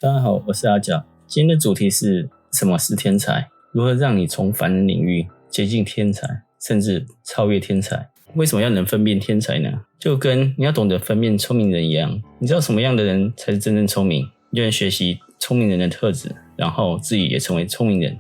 大家好，我是阿角。今天的主题是什么是天才？如何让你从凡人领域接近天才，甚至超越天才？为什么要能分辨天才呢？就跟你要懂得分辨聪明人一样，你知道什么样的人才是真正聪明，你就能学习聪明人的特质，然后自己也成为聪明人。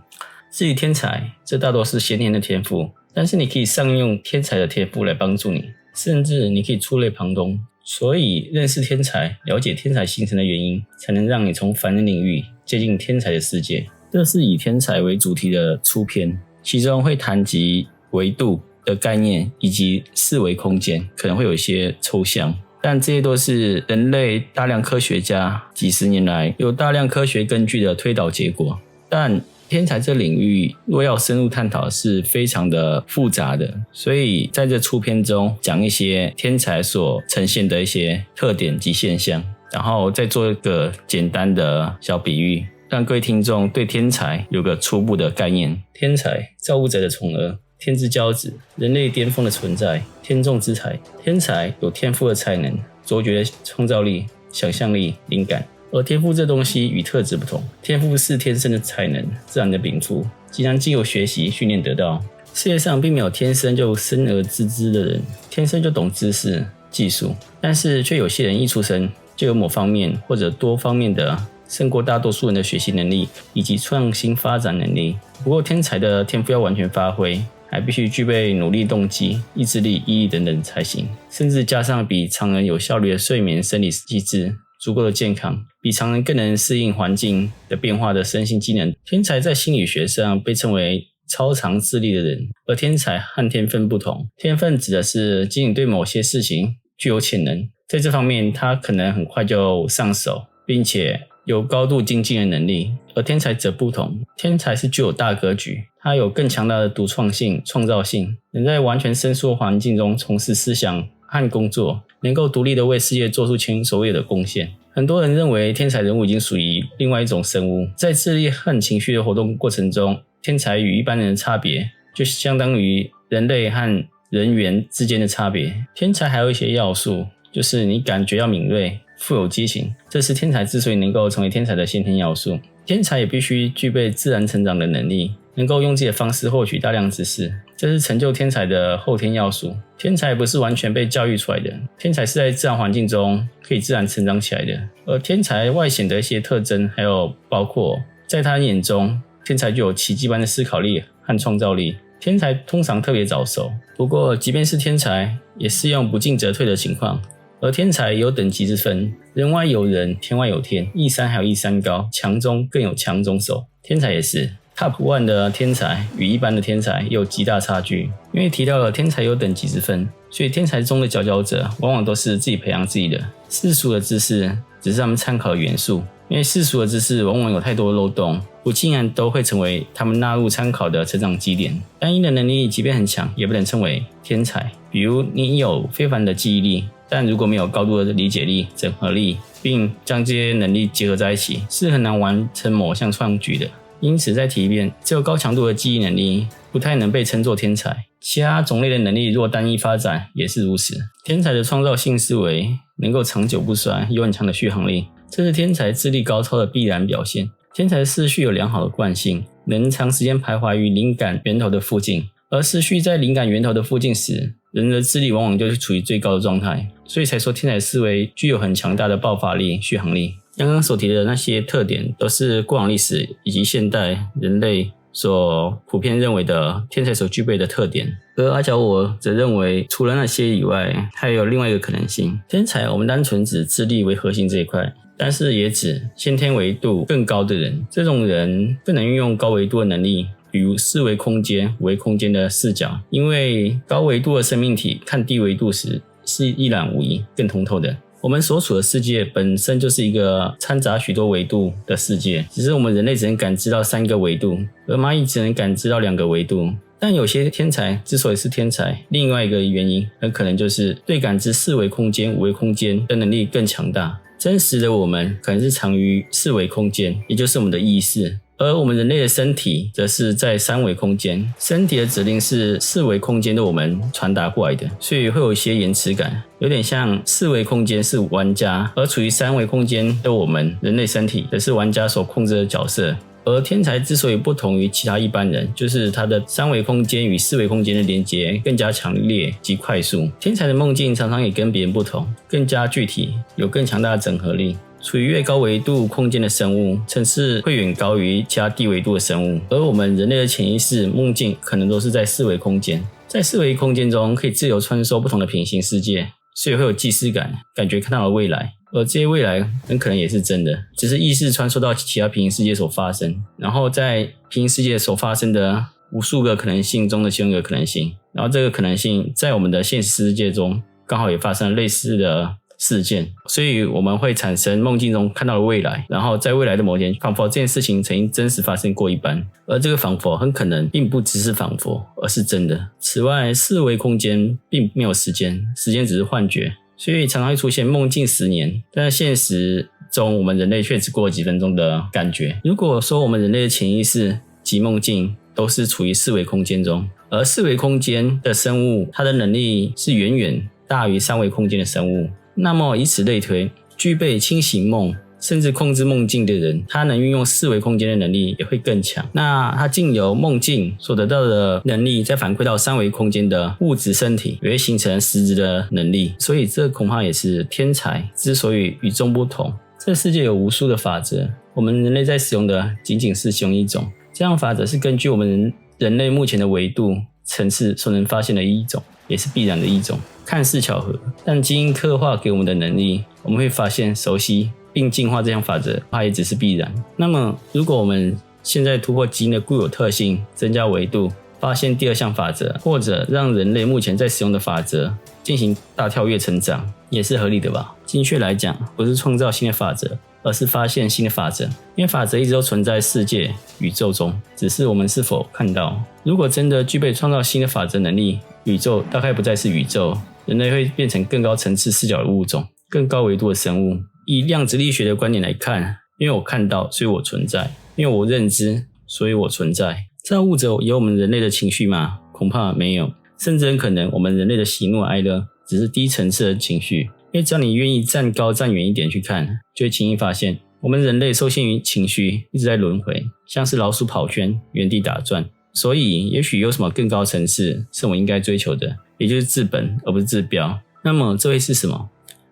至于天才，这大多是先天的天赋，但是你可以善用天才的天赋来帮助你，甚至你可以触类旁通。所以认识天才，了解天才形成的原因，才能让你从凡人领域接近天才的世界。这是以天才为主题的出篇，其中会谈及维度的概念以及四维空间，可能会有一些抽象，但这些都是人类大量科学家几十年来有大量科学根据的推导结果。但天才这领域若要深入探讨是非常的复杂的，所以在这出篇中讲一些天才所呈现的一些特点及现象，然后再做一个简单的小比喻，让各位听众对天才有个初步的概念。天才，造物者的宠儿，天之骄子，人类巅峰的存在，天纵之才。天才有天赋的才能，卓绝的创造力、想象力、灵感。而天赋这东西与特质不同，天赋是天生的才能，自然的禀赋，既然经由学习训练得到。世界上并没有天生就生而知之的人，天生就懂知识技术，但是却有些人一出生就有某方面或者多方面的胜过大多数人的学习能力以及创新发展能力。不过天才的天赋要完全发挥，还必须具备努力动机、意志力、毅力等等才行，甚至加上比常人有效率的睡眠生理机制，足够的健康，比常人更能适应环境的变化的身心机能。天才在心理学上被称为超常智力的人，而天才和天分不同。天分指的是仅仅对某些事情具有潜能，在这方面他可能很快就上手，并且有高度精进的能力。而天才则不同，天才是具有大格局，他有更强大的独创性、创造性，能在完全生疏的环境中从事思想和工作，能够独立的为世界做出前所未有的贡献。很多人认为天才人物已经属于另外一种生物，在智力和情绪的活动过程中，天才与一般人的差别就相当于人类和人猿之间的差别。天才还有一些要素，就是你感觉要敏锐，富有激情，这是天才之所以能够成为天才的先天要素。天才也必须具备自然成长的能力，能够用自己的方式获取大量知识，这是成就天才的后天要素。天才不是完全被教育出来的，天才是在自然环境中可以自然成长起来的。而天才外显的一些特征还有包括，在他眼中，天才就有奇迹般的思考力和创造力。天才通常特别早熟，不过即便是天才也适用不进则退的情况。而天才有等级之分，人外有人，天外有天，一山还有一山高，强中更有强中手。天才也是Top 1的天才与一般的天才有极大差距，因为提到了天才有等级之分，所以天才中的佼佼者往往都是自己培养自己的。世俗的知识只是他们参考的元素，因为世俗的知识往往有太多的漏洞，不尽然都会成为他们纳入参考的成长基点。单一的能力即便很强，也不能称为天才。比如你有非凡的记忆力，但如果没有高度的理解力、整合力，并将这些能力结合在一起，是很难完成某项创举的。因此再提一遍，只有高强度的记忆能力不太能被称作天才，其他种类的能力若单一发展也是如此。天才的创造性思维能够长久不衰，有很强的续航力，这是天才智力高超的必然表现。天才的思绪有良好的惯性，能长时间徘徊于灵感源头的附近，而思绪在灵感源头的附近时，人的智力往往就是处于最高的状态，所以才说天才思维具有很强大的爆发力、续航力。刚刚所提的那些特点都是过往历史以及现代人类所普遍认为的天才所具备的特点。而阿角我则认为，除了那些以外，还有另外一个可能性。天才我们单纯指智力为核心这一块，但是也指先天维度更高的人。这种人更能运用高维度的能力，比如四维空间、五维空间的视角，因为高维度的生命体看低维度时是一览无遗、更通透的。我们所处的世界本身就是一个掺杂许多维度的世界，只是我们人类只能感知到3个维度，而蚂蚁只能感知到2个维度。但有些天才之所以是天才，另外一个原因很可能就是对感知4维空间、5维空间的能力更强大。真实的我们可能是藏于4维空间，也就是我们的意识，而我们人类的身体则是在3维空间，身体的指令是4维空间的我们传达过来的，所以会有一些延迟感，有点像4维空间是玩家，而处于3维空间的我们人类身体则是玩家所控制的角色。而天才之所以不同于其他一般人，就是他的3维空间与4维空间的连接更加强烈及快速。天才的梦境常常也跟别人不同，更加具体，有更强大的整合力。处于越高维度空间的生物，层次会远高于其他低维度的生物。而我们人类的潜意识梦境可能都是在4维空间，在4维空间中可以自由穿梭不同的平行世界，所以会有既视感，感觉看到了未来。而这些未来很可能也是真的，只是意识穿梭到其他平行世界所发生，然后在平行世界所发生的无数个可能性中的其中一个可能性，然后这个可能性在我们的现实世界中刚好也发生了类似的事件，所以我们会产生梦境中看到的未来，然后在未来的某天仿佛这件事情曾经真实发生过一般，而这个仿佛很可能并不只是仿佛，而是真的。此外，4维空间并没有时间，时间只是幻觉，所以常常会出现梦境10年，但在现实中我们人类却只过了几分钟的感觉。如果说我们人类的潜意识及梦境都是处于4维空间中，而4维空间的生物它的能力是远远大于3维空间的生物，那么以此类推，具备清醒梦甚至控制梦境的人，他能运用4维空间的能力也会更强。那他经由梦境所得到的能力再反馈到3维空间的物质身体，也会形成实质的能力。所以这恐怕也是天才之所以与众不同。这世界有无数的法则，我们人类在使用的仅仅是其中一种，这样法则是根据我们人类目前的维度层次所能发现的一种，也是必然的一种。看似巧合，但基因刻画给我们的能力，我们会发现熟悉并进化这项法则，它也只是必然。那么如果我们现在突破基因的固有特性，增加维度，发现第2项法则，或者让人类目前在使用的法则进行大跳跃成长，也是合理的吧。精确来讲，不是创造新的法则，而是发现新的法则，因为法则一直都存在世界宇宙中，只是我们是否看到。如果真的具备创造新的法则能力，宇宙大概不再是宇宙，人类会变成更高层次视角的物种，更高维度的生物。以量子力学的观点来看，因为我看到所以我存在，因为我认知所以我存在。这物质有我们人类的情绪吗？恐怕没有，甚至很可能我们人类的喜怒哀乐只是低层次的情绪。因为只要你愿意站高站远一点去看，就会轻易发现我们人类受限于情绪一直在轮回，像是老鼠跑圈原地打转。所以也许有什么更高层次是我们应该追求的，也就是治本而不是治标。那么这会是什么？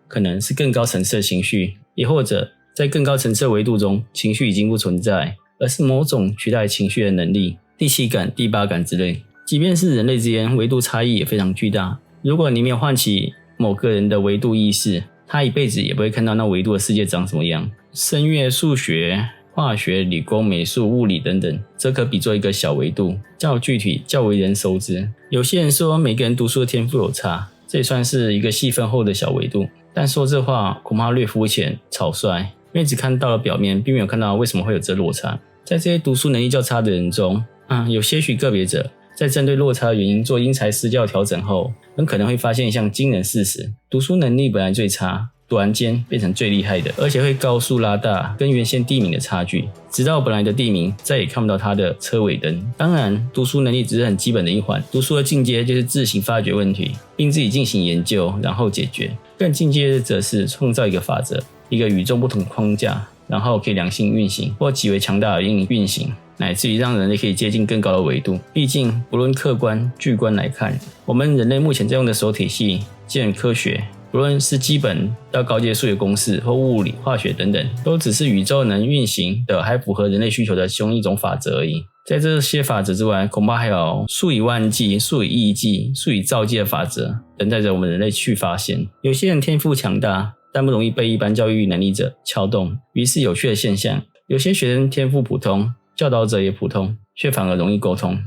可能是更高层次的情绪，也或者在更高层次的维度中，情绪已经不存在，而是某种取代情绪的能力，第7感、第8感之类。即便是人类之间维度差异也非常巨大，如果你没有唤起某个人的维度意识，他一辈子也不会看到那维度的世界长什么样。声乐、数学、化学、理工、美术、物理等等，则可比作一个小维度，较具体，较为人熟知。有些人说每个人读书的天赋有差，这也算是一个细分后的小维度，但说这话恐怕略肤浅草率，因为只看到了表面，并没有看到为什么会有这落差。在这些读书能力较差的人中，有些许个别者在针对落差的原因做因材施教调整后，很可能会发现一项惊人事实：读书能力本来最差，突然间变成最厉害的，而且会高速拉大跟原先地名的差距，直到本来的地名再也看不到它的车尾灯。当然，读书能力只是很基本的一环，读书的进阶就是自行发掘问题，并自己进行研究，然后解决。更进阶的则是创造一个法则，一个与众不同的框架，然后可以良性运行或极为强大的运行，乃至于让人类可以接近更高的维度。毕竟不论客观巨观来看，我们人类目前在用的所有体系既然科学，不论是基本到高阶数学公式或物理化学等等，都只是宇宙能运行的还符合人类需求的其中一种法则而已。在这些法则之外，恐怕还有数以万计、数以亿计、数以兆计的法则等待着我们人类去发现。有些人天赋强大，但不容易被一般教育能力者撬动，于是有趣的现象，有些学生天赋普通，教导者也普通，却反而容易沟通，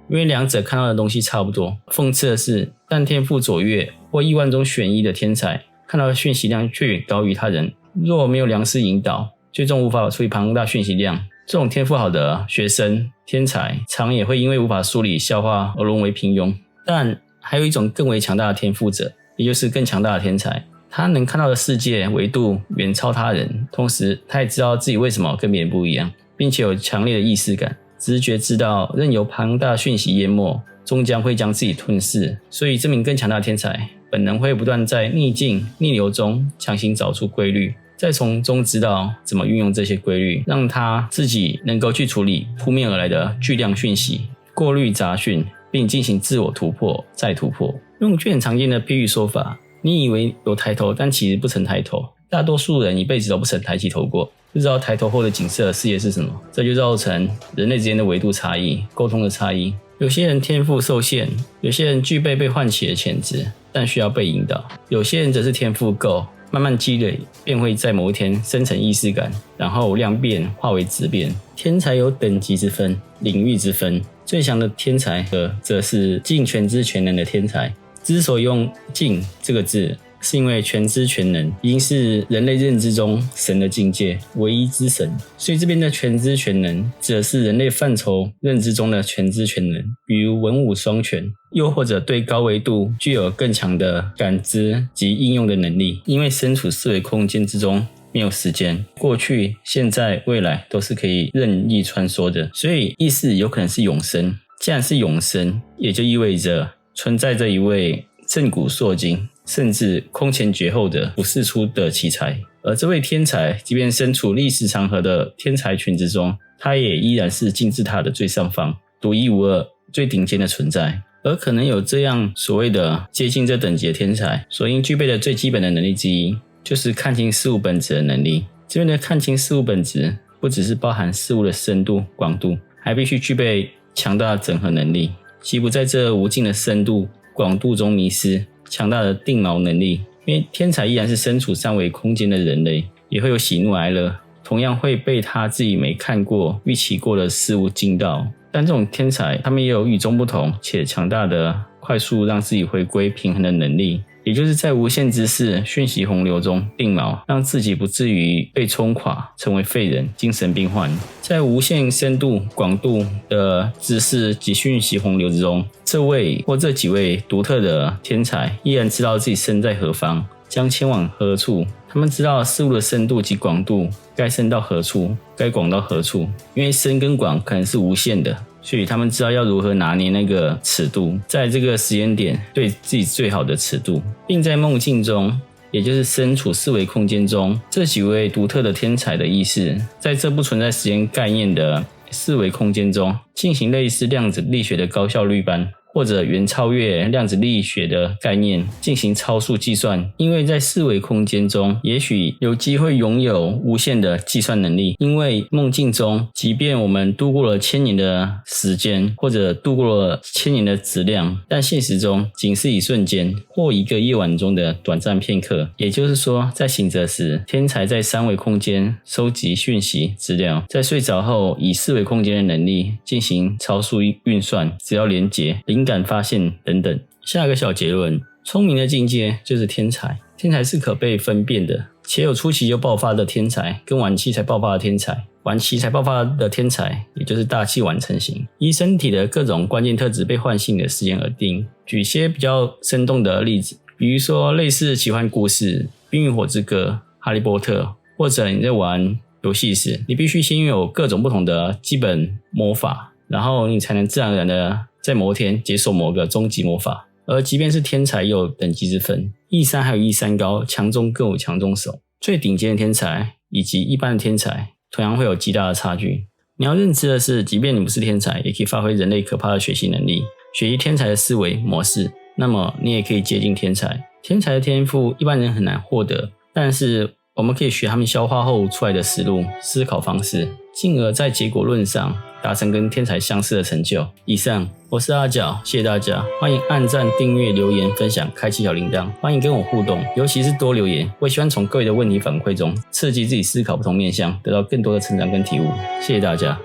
因为两者看到的东西差不多。讽刺的是，但天赋卓越或亿万中选一的天才，看到的讯息量却远高于他人。若没有良师引导，最终无法处理庞大讯息量。这种天赋好的学生天才，常也会因为无法梳理消化而沦为平庸。但还有一种更为强大的天赋者，也就是更强大的天才，他能看到的世界维度远超他人，同时他也知道自己为什么跟别人不一样。并且有强烈的意识感，直觉知道任由庞大讯息淹没，终将会将自己吞噬。所以这名更强大的天才本能会不断在逆境逆流中强行找出规律，再从中知道怎么运用这些规律，让他自己能够去处理扑面而来的巨量讯息，过滤杂讯，并进行自我突破再突破。用句很常见的譬喻说法，你以为有抬头，但其实不曾抬头。大多数人一辈子都不曾抬起头过，不知道抬头后的景色视野是什么，这就造成人类之间的维度差异，沟通的差异。有些人天赋受限，有些人具备被唤起的潜质，但需要被引导。有些人则是天赋够，慢慢积累，便会在某一天生成意识感，然后量变化为质变。天才有等级之分，领域之分，最强的天才则是尽全知全能的天才。之所以用尽这个字，是因为全知全能已经是人类认知中神的境界，唯一之神。所以这边的全知全能指的是人类范畴认知中的全知全能，比如文武双全，又或者对高维度具有更强的感知及应用的能力。因为身处四维空间之中，没有时间，过去现在未来都是可以任意穿梭的，所以意识有可能是永生。既然是永生，也就意味着存在着一位震古烁今甚至空前绝后的不世出的奇才。而这位天才即便身处历史长河的天才群之中，他也依然是金字塔的最上方，独一无二最顶尖的存在。而可能有这样所谓的接近这等级的天才所应具备的最基本的能力之一，就是看清事物本质的能力。这边的看清事物本质不只是包含事物的深度广度，还必须具备强大的整合能力，即不在这无尽的深度广度中迷失，强大的定锚能力。因为天才依然是身处三维空间的人类，也会有喜怒哀乐，同样会被他自己没看过预期过的事物惊到。但这种天才他们也有与众不同且强大的快速让自己回归平衡的能力，也就是在无限知识讯息洪流中定锚，让自己不至于被冲垮，成为废人、精神病患。在无限深度广度的知识及讯息洪流之中，这位或这几位独特的天才依然知道自己身在何方，将前往何处。他们知道事物的深度及广度该深到何处，该广到何处，因为深跟广可能是无限的，所以他们知道要如何拿捏那个尺度，在这个时间点对自己最好的尺度。并在梦境中，也就是身处四维空间中，这几位独特的天才的意识在这不存在时间概念的四维空间中进行类似量子力学的高效率般，或者远超越量子力学的概念进行超速计算。因为在四维空间中也许有机会拥有无限的计算能力，因为梦境中即便我们度过了1000年的时间，或者度过了1000年的质量，但现实中仅是一瞬间或一个夜晚中的短暂片刻。也就是说，在醒着时天才在三维空间收集讯息资料，在睡着后以四维空间的能力进行超速运算，只要连结灵感发现等等。下一个小结论，聪明的境界就是天才。天才是可被分辨的，且有初期就爆发的天才跟晚期才爆发的天才。晚期才爆发的天才也就是大器晚成型，依身体的各种关键特质被唤醒的时间而定。举些比较生动的例子，比如说类似奇幻故事、冰与火之歌、哈利波特，或者你在玩游戏时，你必须先拥有各种不同的基本魔法，然后你才能自然而然的在某天解锁某个终极魔法。而即便是天才也有等级之分，一山还有一山高，强中各有强中手。最顶尖的天才以及一般的天才同样会有极大的差距。你要认知的是，即便你不是天才，也可以发挥人类可怕的学习能力，学习天才的思维模式，那么你也可以接近天才。天才的天赋一般人很难获得，但是我们可以学他们消化后出来的思路、思考方式，进而在结果论上达成跟天才相似的成就。以上，我是阿角，谢谢大家，欢迎按赞、订阅、留言、分享、开启小铃铛，欢迎跟我互动，尤其是多留言，我也喜欢从各位的问题反馈中刺激自己思考不同面向，得到更多的成长跟体悟。谢谢大家。